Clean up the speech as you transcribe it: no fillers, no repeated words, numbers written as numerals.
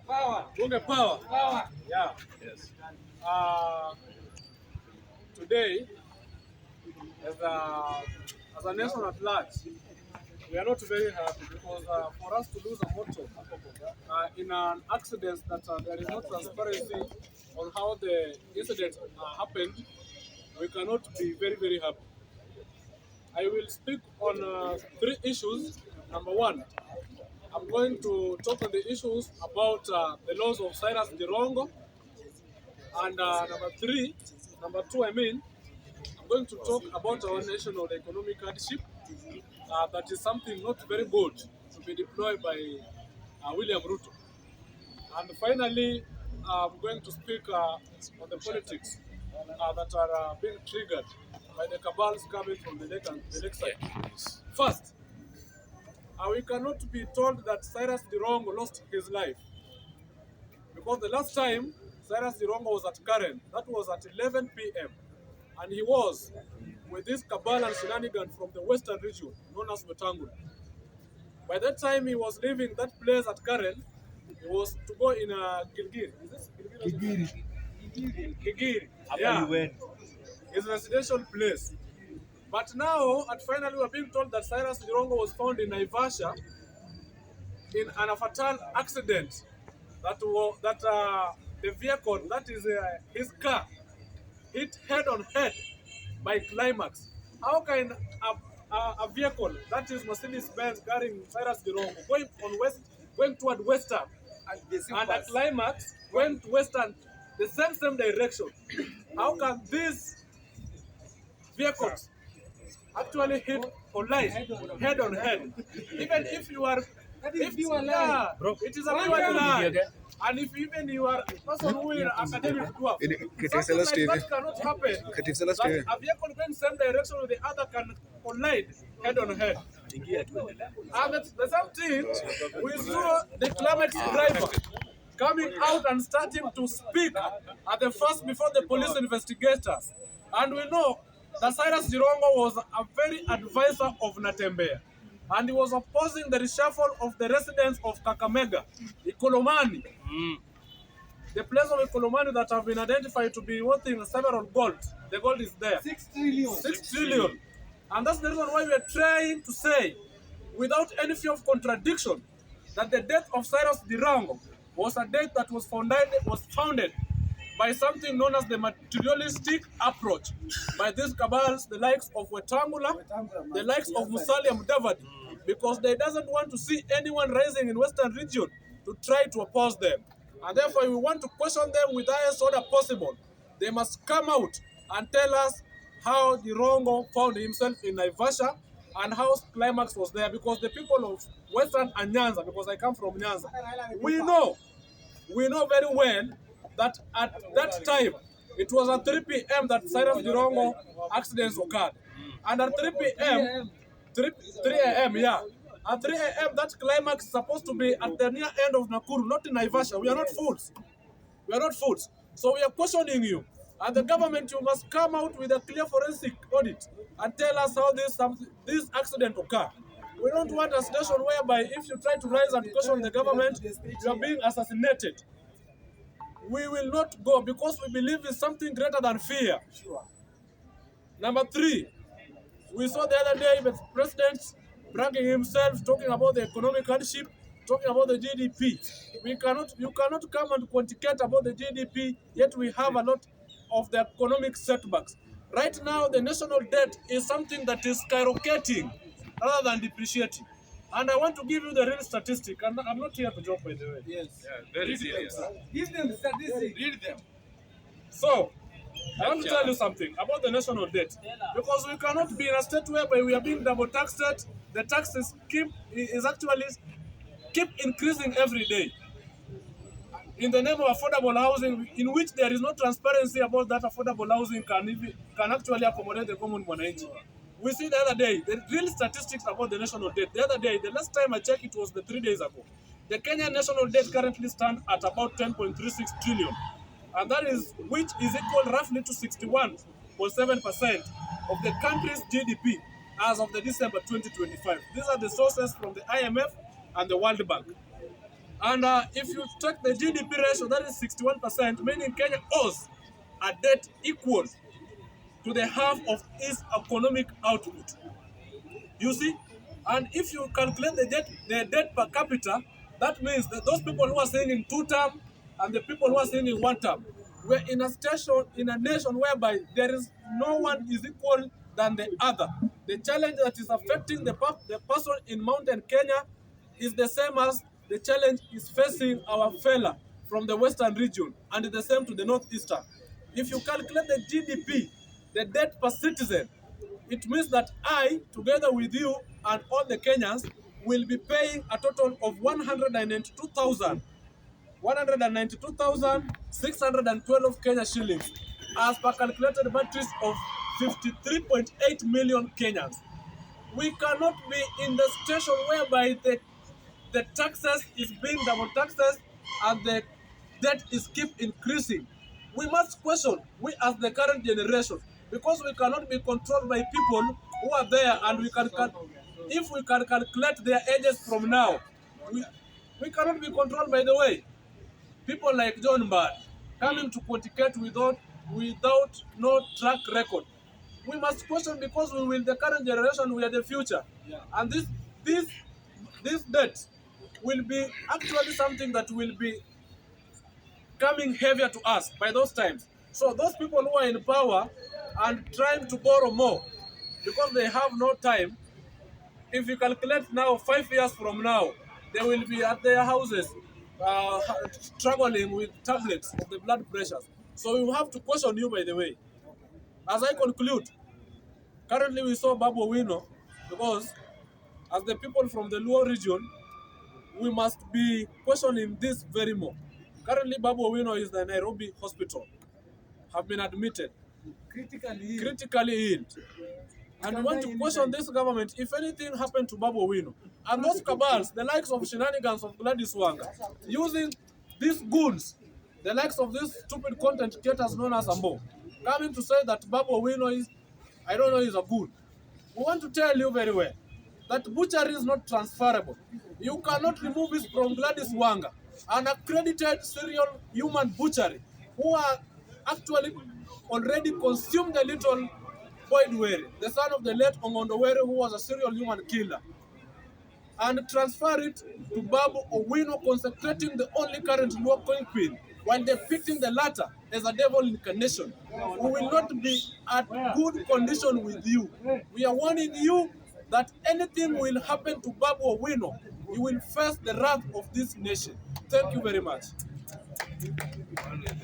Power. Bunge power. Power. Yeah. Yes. Today, as a nation at large, we are not very happy because for us to lose a motor in an accident that there is no transparency on how the incident happened, we cannot be very, very happy. I will speak on three issues. Number one, I'm going to talk on the issues about the laws of Cyrus Jirongo. And number two, I'm going to talk about our national economic hardship. That is something not very good to be deployed by William Ruto. And finally, I'm going to speak on the politics that are being triggered by the cabals coming from the lake side. First, we cannot be told that Cyrus Jirongo lost his life, because the last time Cyrus Jirongo was at Karen, that was at 11 p.m. and he was with this cabal and shenanigan from the western region known as Wetangula. By that time he was leaving that place at Karen, he was to go in Gilgiri. Is this Gilgiri? Gilgiri. Yeah. His residential place. But now, finally, we are being told that Cyrus Jirongo was found in Naivasha in an fatal accident. The vehicle, that is his car, hit head on head by Climax. How can a vehicle that is Mercedes-Benz carrying Cyrus Jirongo going toward Western and a Climax going to Western, the same direction? How can these vehicles actually collide head on head? Even if you are, it is a pure lie. And if even you are a person who is academic dwarf, something like that cannot happen. That a vehicle going same direction with the other can collide head on head. And the same thing, we saw the climate driver coming out and starting to speak at the first before the police investigators. And we know that Cyrus Jirongo was a very advisor of Natembeya. And he was opposing the reshuffle of the residents of Kakamega, Ikolomani. The place of Ikolomani that have been identified to be worth several gold. The gold is there. 6 trillion. 6 trillion. And that's the reason why we are trying to say, without any fear of contradiction, that the death of Cyrus Jirongo was a death that was founded by something known as the materialistic approach by these cabals, the likes of Wetangula, the likes of Musalia Mudavadi, because they doesn't want to see anyone rising in Western region to try to oppose them. And therefore we want to question them with the highest order possible. They must come out and tell us how Jirongo found himself in Naivasha and how Climax was there, because the people of Western and Nyanza, because I come from Nyanza, we know very well that at that time, it was at 3 p.m. that Cyrus Jirongo accidents occurred. And at 3 p.m., 3 a.m., yeah. At 3 a.m., that Climax is supposed to be at the near end of Nakuru, not in Naivasha. We are not fools. We are not fools. So we are questioning you. And the government, you must come out with a clear forensic audit and tell us how this accident occurred. We don't want a situation whereby if you try to rise and question the government, you are being assassinated. We will not go, because we believe in something greater than fear. Number three, we saw the other day the president bragging himself, talking about the economic hardship, talking about the GDP. You cannot come and quantificate about the GDP, yet we have a lot of the economic setbacks. Right now, the national debt is something that is skyrocketing rather than depreciating. And I want to give you the real statistic, and I'm not here to joke, by the way. Yes. Yeah, very serious. Give them the statistics. Read them. So, I want to tell you something about the national debt. Because we cannot be in a state whereby we are being double taxed. The taxes keep increasing every day. In the name of affordable housing, in which there is no transparency about that affordable housing can actually accommodate the common mwananchi. We see the other day, the real statistics about the national debt. The other day, the last time I checked, it was 3 days ago. The Kenyan national debt currently stands at about 10.36 trillion. And that is, which is equal roughly to 61.7% of the country's GDP as of the December 2025. These are the sources from the IMF and the World Bank. And if you take the GDP ratio, that is 61%, meaning Kenya owes a debt equal to the half of its economic output. You see? And if you calculate the debt per capita, that means that those people who are staying in 2 term and the people who are staying in 1 term, we're in a station, in a nation whereby there is no one is equal than the other. The challenge that is affecting the person in mountain Kenya is the same as the challenge is facing our fella from the western region, and the same to the northeastern. If you calculate the GDP, the debt per citizen, it means that I, together with you and all the Kenyans, will be paying a total of 192,612 Kenya shillings, as per calculated batteries of 53.8 million Kenyans. We cannot be in the situation whereby the taxes is being double taxes and the debt is keep increasing. We must question, we as the current generation, because we cannot be controlled by people who are there, and if we can calculate their ages from now, we cannot be controlled by the way. People like John Bad coming to Quanticate without no track record. We must question, because we will the current generation, we are the future. Yeah. And this debt will be actually something that will be coming heavier to us by those times. So those people who are in power and trying to borrow more because they have no time, if you calculate now 5 years from now, they will be at their houses uh, struggling with tablets of the blood pressures. So we have to question you, by the way. As I conclude, currently we saw Babu Owino, because as the people from the Luo region, we must be questioning this very more. Currently, Babu Owino is the Nairobi hospital, have been admitted, critically ill. And we want to question this government if anything happened to Babu Owino. And those cabals, the likes of shenanigans of Gladys Wanga, using these goons, the likes of these stupid content creators known as Ambo, coming to say that Babu Owino is, I don't know, is a goon. We want to tell you very well that butchery is not transferable. You cannot remove it from Gladys Wanga, an accredited serial human butchery, who are actually already consumed the little Boyd Were, the son of the late Ongondo Were, who was a serial human killer, and transfer it to Babu Owino, consecrating the only current Luo queen, while depicting the latter as a devil incarnation. We will not be at good condition with you. We are warning you that anything will happen to Babu Owino, you will face the wrath of this nation. Thank you very much.